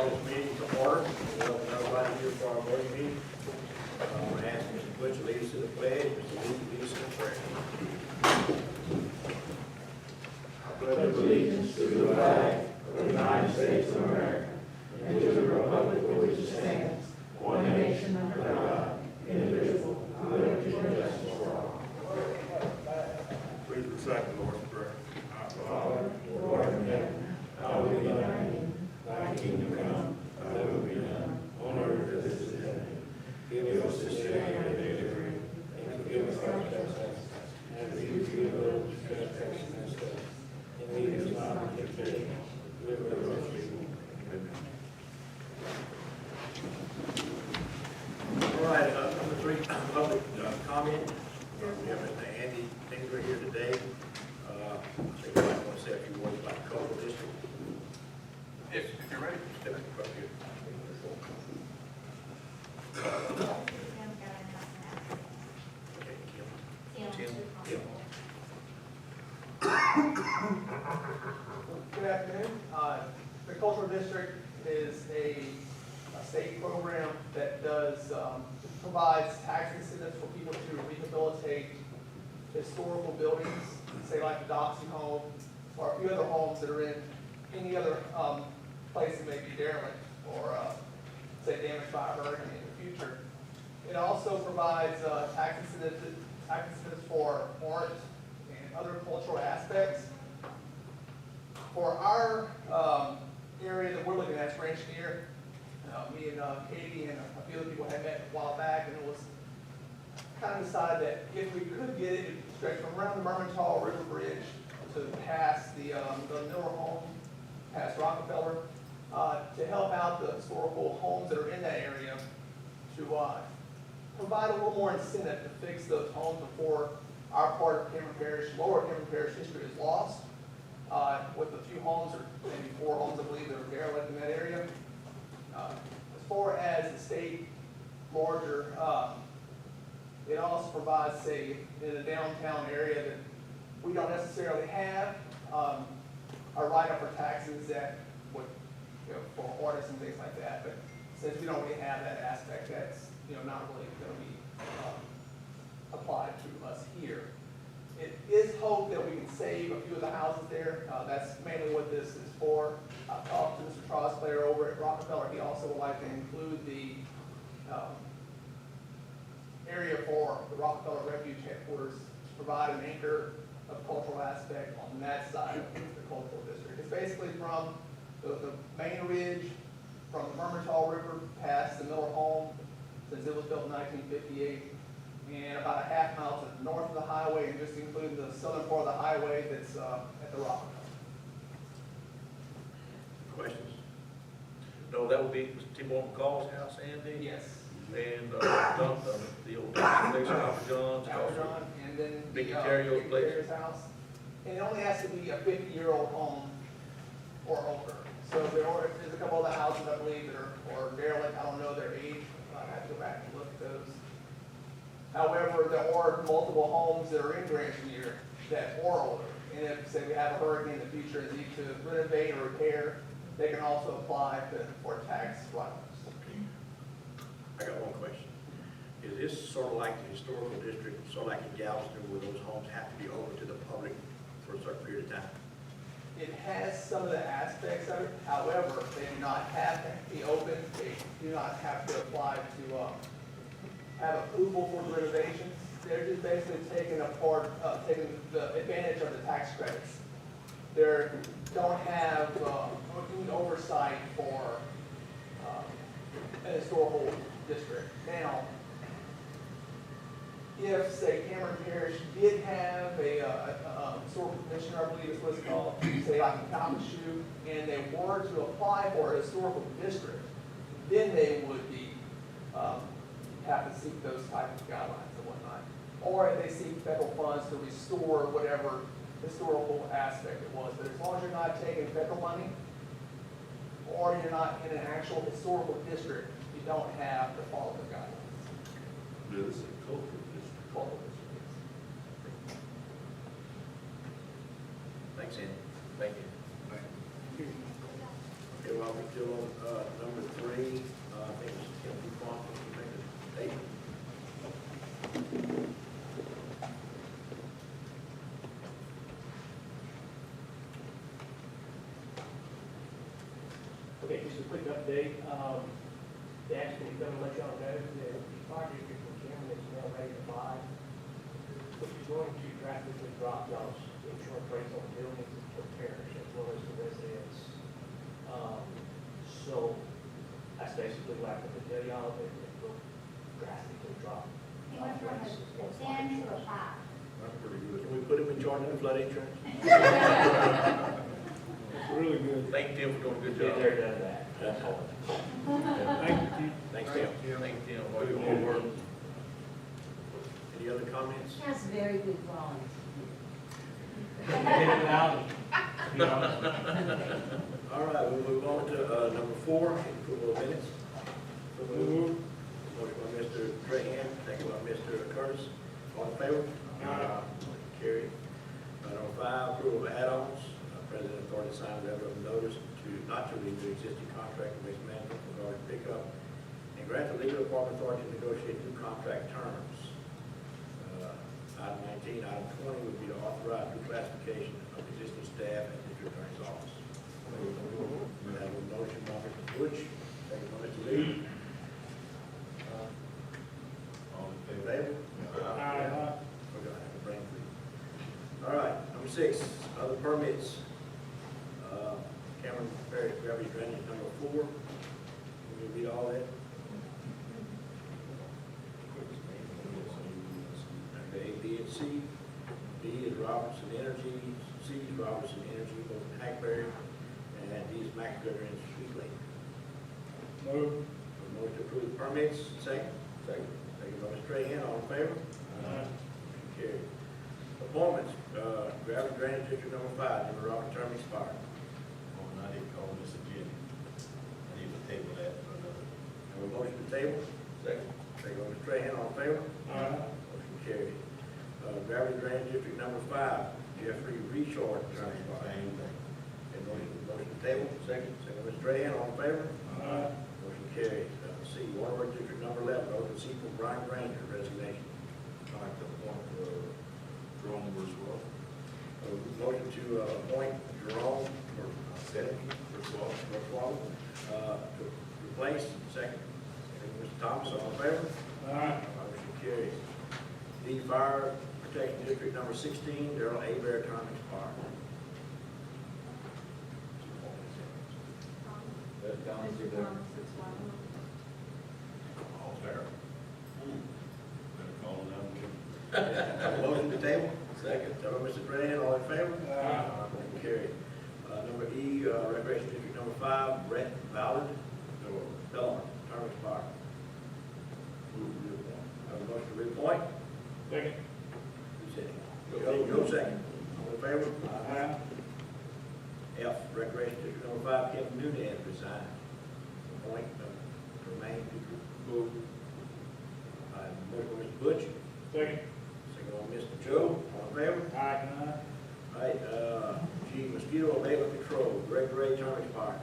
call this meeting to order. Welcome everybody here for our morning meeting. I ask Mr. Butcher to lead us to the pledge, Mr. Lee to lead us in the prayer. I pledge allegiance to the flag of the United States of America and to the republic for which it stands, one nation under God, indivisible, with liberty and justice for all. Please recite the Lord's Prayer. Our Father, who art in heaven, hallowed be thy name. Thy kingdom come, thy will be done, on earth as it is in heaven. Give us this day our daily bread, and forgive us our trespasses, as we forgive those who trespass against us. And lead us not into temptation, but deliver us from evil. Amen. All right, number 3, public comment. We have Mr. Andy Tinker here today. So you might want to say a few words about the cultural district. If you're ready. Step up here. Okay, Kim. Tim. Good afternoon. The Cultural District is a state program that provides tax incentives for people to rehabilitate historical buildings, say like the Doxy home, or a few other homes that are in any other place that may be derelict or say damaged by a hurricane in the future. It also provides tax incentives for art and other cultural aspects. For our area that we're looking at, French Near, me and Katie and a few other people had met a while back, and it was kind of decided that if we could get it straight from around the Mermentau River Bridge to past the Miller home, past Rockefeller, to help out the historical homes that are in that area, to provide a little more incentive to fix those homes before our part of Cameron Parish, lower Cameron Parish history is lost, with a few homes, or maybe 4 homes, I believe, that are derelict in that area. As far as the state larger, it also provides, say, in a downtown area that we don't necessarily have a write-up for taxes that would, for artists and things like that. But since we don't really have that aspect, that's not really going to be applied to us here. It is hoped that we can save a few of the houses there. That's mainly what this is for. I've talked to Mr. Trosclair over at Rockefeller. He also would like to include the area for the Rockefeller Refuge headquarters to provide an anchor of cultural aspect on that side of the cultural district. It's basically from the main ridge, from the Mermentau River past the Miller home, since it was built in 1958, and about a half mile to the north of the highway, and just including the southern part of the highway that's at the Rockefeller. Questions? No, that would be T-Bone McCall's house, Andy? Yes. And the old place, Alfred John's. Alfred John, and then Mickey the Terrio's Mickey place. Terrio's house. And it only has to be a 50-year-old home or older. So there's a couple of the houses, I believe, that are derelict. I don't know their age. I have to go back and look at those. However, there are multiple homes that are in Grandchenier that are older. And if, say, we have a hurricane in the future and need to renovate or repair, they can also apply for tax write-offs. I got one question. Is this sort of like the historical district, sort of like in Galveston, where those homes have to be open to the public for a certain period of time? It has some of the aspects of it. However, they do not have to be open. They do not have to apply to have approval for the renovations. They're just basically taking the advantage of the tax credits. They don't have any oversight for an historical district. Now, if, say, Cameron Parish did have a historical commissioner, I believe is what it's called, say like in Calcasieu, and they were to apply for a historical district, then they would be have to seek those type of guidelines and whatnot. Or if they seek federal funds to restore whatever historical aspect it was. But as long as you're not taking federal money, or you're not in an actual historical district, you don't have to follow the guidelines. This is a cultural district. Cultural district. Thanks, Andy. Thank you. Okay, Okay, while we're still on, number 3, I think it's Tim DuPont, you make a statement. Okay, just a quick update. They actually going to let y'all know that the fire district in Cameron is now ready to buy, which is going to drastically drop y'all's insurance rates on buildings for parish as well as the residents. So that's basically what I'm going to tell y'all, that it will drastically drop. It went from a 10 to a 5. That's pretty good. Can we put him in charge of the flood insurance? That's really good. Thank Tim for doing a good Been job. there, done that. That's all. Thank you, Chief. Thanks, Tim. Thanks, Tim, for your hard work. Any other comments? That's very good drawings. All right, we'll move on to number 4, approval of minutes. Motion by Mr. Trahan, second by Mr. Curtis. All in favor? Motion carried. Number 5, approval of add-ons. President authority to sign relevant notice not to renew existing contract with waste management regarding pickup and grant the legal department authority to negotiate new contract terms. Item 19, item 20 would be to authorize new classification of existing staff at the district attorney's office. We have a motion by Mr. Butch, second by Mr. Lee. All in favor? Aye. We're gonna have a brain freeze. All right, number 6, other permits. Cameron Parish garbage drainage number 4. Can you read all that? Okay, B and C. B is Robertson Energy, C is Robertson Energy, both in Hackberry, and D is McGregor and Sweet Lake. Move. Motion to approve permits, second. Second. Second by Mr. Trahan, all in favor? Aye. Motion carried. Appointments, gravity drainage district number 5, number Robert term expired. I need to call this again. I need to table that for another. Have a motion to table? Second. Second by Mr. Trahan, all in favor? Aye. Motion carried. Gravity drainage district number 5, Jeffrey Reshore term expired. Same thing. And motion to table? Second. Second by Mr. Trahan, all in favor? Aye. Motion carried. C, Waterworks district number 11, open seat for Brian Granger, resignation. I'd like to appoint Jerome Griswold. Motion to appoint Jerome for Griswold. to replace, second. Second, Mr. Thomas, all in favor? Aye. Motion carries. D, Fire Protection District number 16, Darrell A. Bear, term expired. Mr. Thomas, it's one. All fair. Better call it out. Have a motion to table? Second. Second, Mr. Trahan, all in favor? Aye. Motion carried. Number E, Recreation District number 5, Brett Ballard, Belmont, term expired. Move to reappoint. Have a motion to reappoint? Second. Who said it? Joe second. All in favor? Aye. F, Recreation District number 5, Kevin Nunez resigned. Appoint, remain to move. Motion by Mr. Butch, Second. second by Mr. Joe, all in favor? Aye. All right, G, Mosquito Abatement Control, Greg Ray, term expired.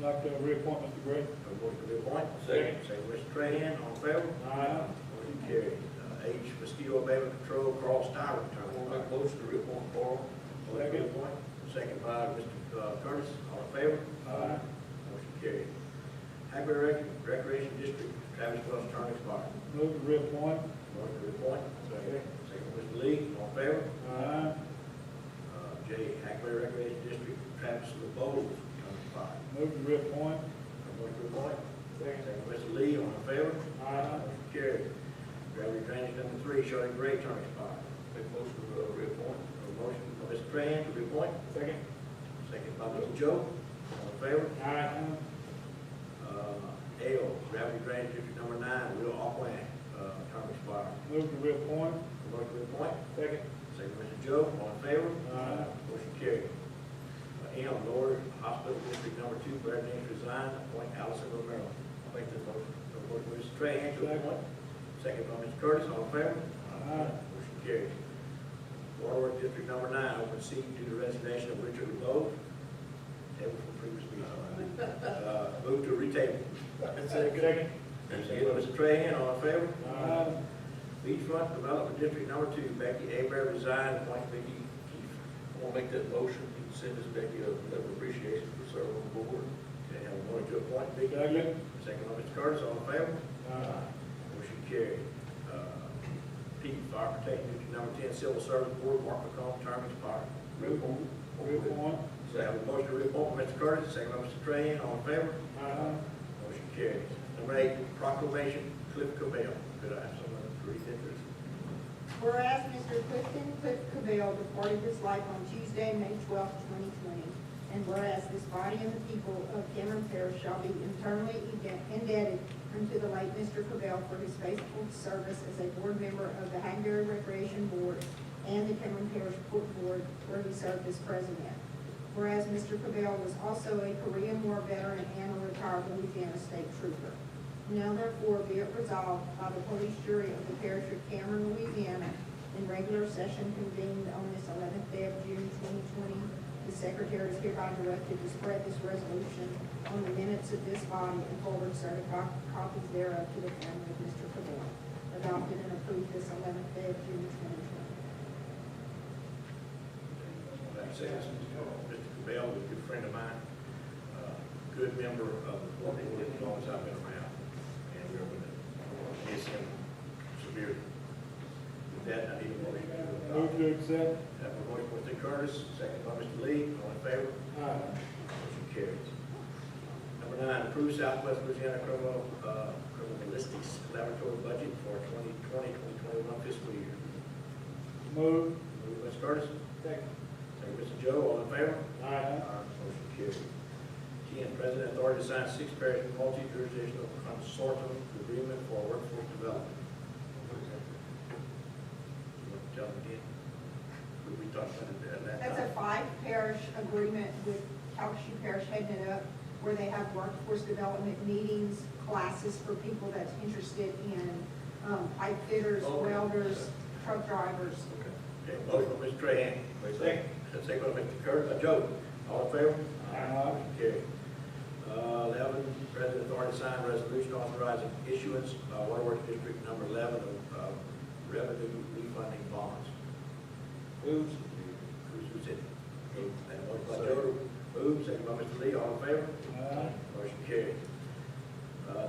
Like to reappoint Mr. Gray. Have a motion to reappoint? Second. Second by Mr. Trahan, all in favor? Aye. Motion carried. H, Mosquito Abatement Control, Carl Stiver, term expired. Motion to reappoint Carl. Second. Reappoint. Second by Mr. Curtis, all in favor? Aye. Motion carried. Hackberry Recreation District, Travis Wells, term expired. Move to reappoint. Motion to reappoint. Second. Second by Mr. Lee, all in favor? Aye. J, Hackberry Recreation District, Travis LeBeau, term expired. Move to reappoint. Motion to reappoint. Second. Second by Mr. Lee, all in favor? Aye. Motion carried. Gravity drainage number 3, Shirley Gray, term expired. Make motion to reappoint. Motion by Mr. Trahan to reappoint. Second. Second by Mr. Joe, all in favor? Aye. L, Gravity Drainage District number 9, Will Aquan, term expired. Move to reappoint. Motion to reappoint. Second. Second by Mr. Joe, all in favor? Aye. Motion carried. M, Lower Hospital District number 2, Brad James resigned, appoint Allison Romero. I'll make this motion. Motion by Mr. Trahan to appoint. Second by Mr. Curtis, all in favor? Aye. Motion carried. Waterworks District number 9, open seat due to resignation of Richard LeBeau. table from previous meeting. Move to retable. Second. Second by Mr. Trahan, all in favor? Aye. Beachfront Development District Number 2, Becky Abear resigned, appoint Vicky Keefe. I want to make that motion, you can send this Becky a letter of appreciation for serving on the board. Okay, have a motion to appoint Vicky. Second. Second by Mr. Curtis, all in favor? Aye. Motion carried. P, Fire Protection District Number 10, Civil Service Board, Mark McComb, term expired. Reappoint. So I have a motion to reappoint by Mr. Curtis, second by Mr. Trahan, all in favor? Aye. Motion carries. Number 8, proclamation, Cliff Cabell. Could I have someone to read that, please? Whereas Mr. Cliff Cabell departed this life on Tuesday, May 12, 2020, and whereas this body and the people of Cameron Parish shall be eternally indebted unto the late Mr. Cabell for his faithful service as a board member of the Hackberry Recreation Board and the Cameron Parish Court Board, where he served as president. Whereas Mr. Cabell was also a Korean War veteran and a retired Louisiana State Trooper. Now therefore be it resolved by the police jury of the parish of Cameron, Louisiana, in regular session convened on this 11th day of June 2020, the secretary is hereby directed to spread this resolution on the minutes of this body and forward certified copies thereof to the family of Mr. Cabell. Adopted and approved this 11th day of June 2020. Like I said, Mr. Cabell was a good friend of mine, good member of the board, as long as I've been around, and we're going to miss him severely. With that, I need a motion to Move adopt. to accept. Have a motion by Mr. Curtis, second by Mr. Lee, all in favor? Aye. Motion carries. Number 9, approve Southwest Louisiana Criminalistics Laboratory budget for 2020-2021 fiscal year. Move. Move by Mr. Curtis, Second. second by Mr. Joe, all in favor? Aye. Motion carries. 10, President authority to sign 6 parish multi-jurisdictional consortium agreement for workforce development. You want to tell them again? We talked about it at that time. That's a 5-parish agreement with Calcasieu Parish heading it up, where they have workforce development meetings, classes for people that's interested in pipe fitters, Okay. welders, truck drivers. Okay, motion by Mr. Trahan. Second. Second by Mr. Curtis, Joe, all in favor? Aye. Carried. 11, President authority to sign resolution authorizing issuance by Waterworks District Number 11 of revenue refunding bonds. Move. Who's it? And motion by Joe, move, second by Mr. Lee, all in favor? Aye. Motion carried.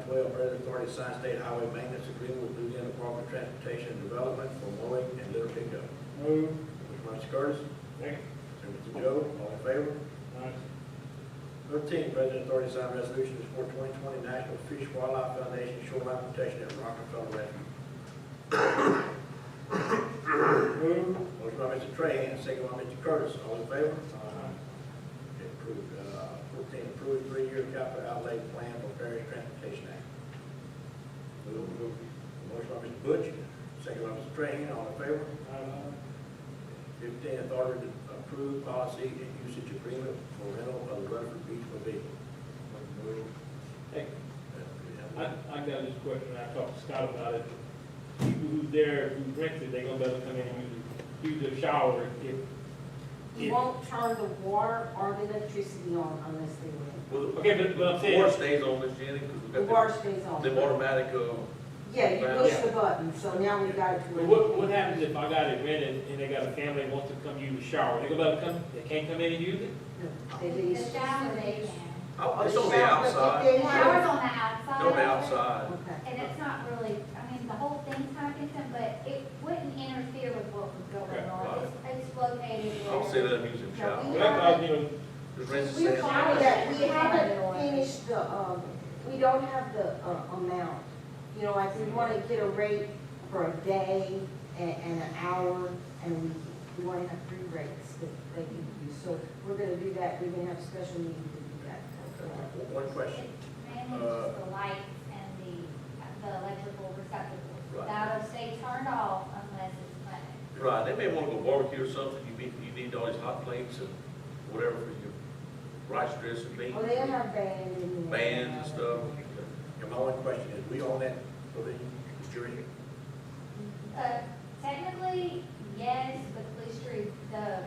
12, President authority to sign state highway maintenance agreement with Louisiana Department of Transportation and Development for mowing and litter pickup. Move. Motion by Mr. Curtis, Second. second by Mr. Joe, all in favor? Aye. 13, President authority to sign resolution to support 2020 National Fish Wildlife Foundation Shoreline Protection at Rockefeller Refuge. Move. Motion by Mr. Trahan, second by Mr. Curtis, all in favor? Aye. Okay, approved. 14, approved 3-year capital outlay plan for Parish Transportation Act. Move. Motion by Mr. Butch, second by Mr. Trahan, all in favor? Aye. 15, authority to approve policy and usage agreement for rental of the Rutherford Beach Pavilion. Move. Hey, I got this question, I talked to Scott about it. People who's there, who rents it, they gonna be able to come in and use the shower if. You won't turn the water or the electricity on unless they rent. Well, Okay, but I'm saying. the water stays on, Miss Jenny, because The we've water got stays on. them automatic, Yeah, you push Yeah. the button, so now we got it to. But what happens if I got it rented and they got a family that wants to come use the shower? They gonna be able to come, they can't come in and use it? They The leave. shower they can. oh, it's on the shower, but if outside, they The have- shower's on the outside. it's on the of it, outside. Okay. And it's not really, I mean, the whole thing's kind of consent, but it wouldn't interfere with what was going Okay, on. right. It's located I don't see where. them using No, shower. we Well, I thought, you know, Just rinse We and found sand. that, we haven't finished the, we don't have the, amount. You know, like we wanna get a rate for a day and an hour, and we wanna have 3 rates that they can use. So we're gonna do that, we're gonna have a special meeting to do that. One question. Manages the lights and the electrical receptacles. Right. That'll stay turned off unless it's planned. Right, they may want to go barbecue or something, you need all these hot plates and whatever for your rice dressing, meat, Well, they'll have band in there. bands and stuff. And my one question is, we own that pavilion, the jury? Technically, yes, the police jury, the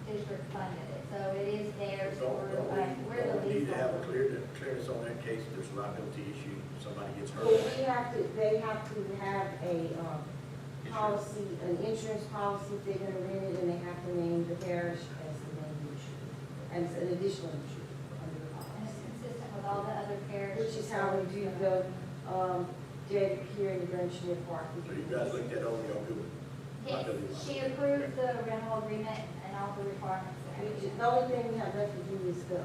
district funded it, so it is theirs for, we're the We need to have a leaseholder. clearness on that case, if there's a liability issue, somebody gets Well, hurt. they have to have a, policy, an insurance policy, if they're gonna rent it, and they have to name the parish as the main insurer, as an additional insurer under the And policy. it's consistent with all the other parishes. Which is how we do the, dead here in the Greenshire Park. So you guys looked that over, y'all good? Yes, she approved the rental agreement and all the requirements and everything. The only thing we have left to do is the,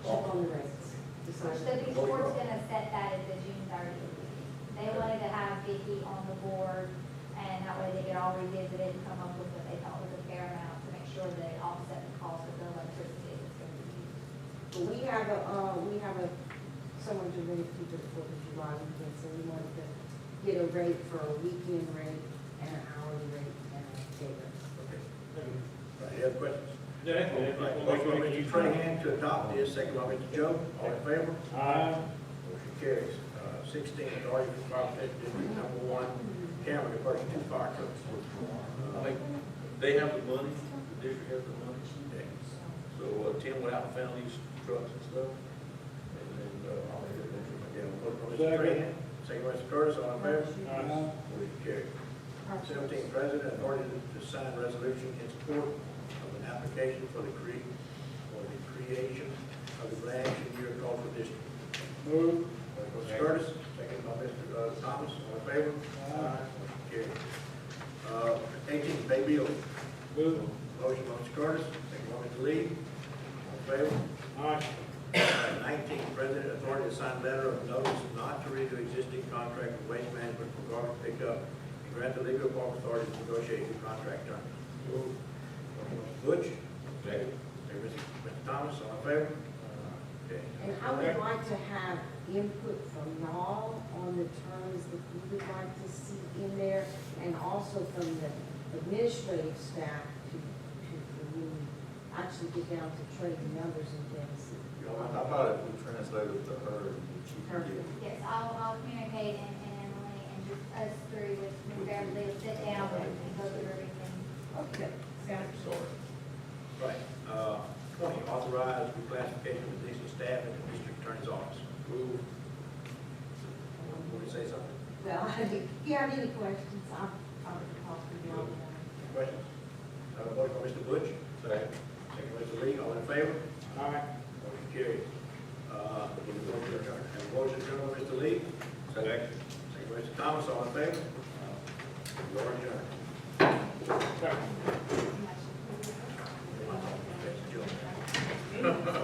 check on the rates. Which the beach board's gonna set that at the June 30th. They wanted to have Vicky on the board, and that way they could all revisit it and come up with what they thought was a fair amount to make sure that it offset the cost of the electricity that's gonna be used. But we have a, someone to really keep it for the July weekend, so we wanted to get a rate for a weekend rate and an hourly rate and a day rate. Okay. Right, any other questions? Yeah. Right, motion by Mr. Trahan to adopt this, second by Mr. Joe, all in favor? Aye. Motion carries. 16, authority for fire protection district number 1, Cameron, to purchase 2 fire trucks. I think they have the money, the district has the money. Okay. So Tim went out and found these trucks and stuff. And then, I'll make it mention. Yeah, motion by Mr. Trahan, second by Mr. Curtis, all in favor? Aye. Motion carries. 17, President, authority to sign resolution in support of an application for the creation of the Grand Year Cultural District. Move. Motion by Mr. Curtis, second by Mr. Thomas, all in favor? Motion carries. 18, pay bills. Move. Motion by Mr. Curtis, second by Mr. Lee, all in favor? Aye. 19, President, authority to sign letter of notice not to renew existing contract with Waste Management for garbage pickup and grant the legal authority to negotiate new contract terms. Motion by Mr. Butch. Second. Second by Mr. Thomas, all in favor? Okay. And I would like to have input from y'all on the terms that we would like to see in there, and also from the administrative staff to really actually get down to trading numbers and things. How about if we translated to her and she could get? Yes, I'll communicate and Emily and just us three with Beverly will sit down and go through everything. Okay. Sorry. Right. 20, authorize reclassification of existing staff in the district attorney's office. Move. Want to say something? Well, if you have any questions, I'll talk to y'all. Questions? Motion by Mr. Butch. Second. Second by Mr. Lee, all in favor? Aye. Motion carries. Have a motion to adjourn by Mr. Lee. Second. Second by Mr. Thomas, all in favor? We are adjourned. Second. Joe.